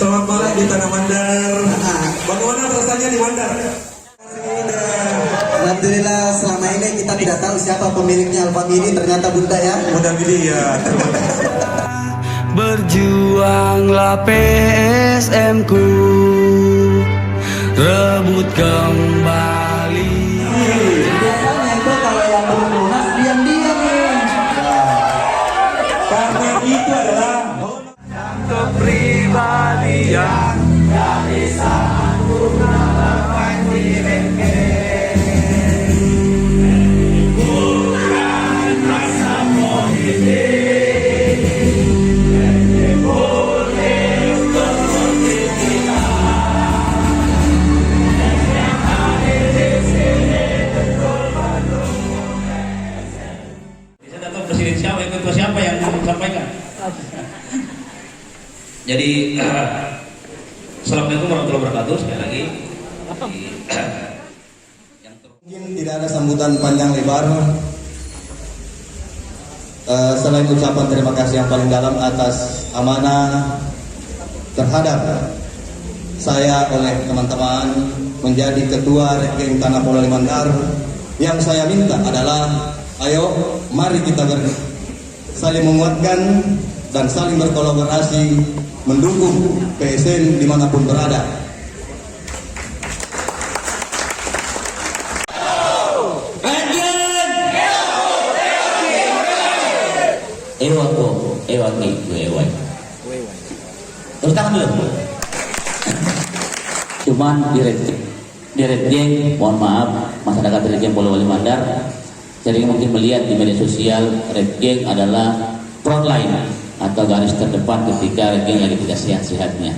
Selamat malam di Tanah Mandar. Bagaimana rasanya di Mandar? Alhamdulillah selama ini kita tidak tahu siapa pemiliknya Alfa Mini, ternyata Bunda ya. Bunda Mini ya. Berjuanglah PSM ku, rebut kembali. Biasanya itu kalau yang belum lunas diam-diam nih. Karena itu adalah Kepribadian dari satu harapan bukan rasa politik. Presiden siapa, ketua siapa yang sampaikan? Jadi assalamualaikum warahmatullahi wabarakatuh sekali lagi. Mungkin tidak ada sambutan panjang lebar. Selain ucapan terima kasih yang paling dalam atas amanah terhadap saya oleh teman-teman menjadi ketua Geng Tanah Bola Mandar, yang saya minta adalah ayo mari kita saling menguatkan dan saling berkolaborasi mendukung PSN dimanapun berada. Cuman di Red Geng, mohon maaf masyarakat Red Geng Bola Wali Mandar sering mungkin melihat di media sosial Red Geng adalah frontline atau garis terdepan ketika Red Geng lagi tidak sehat-sehatnya.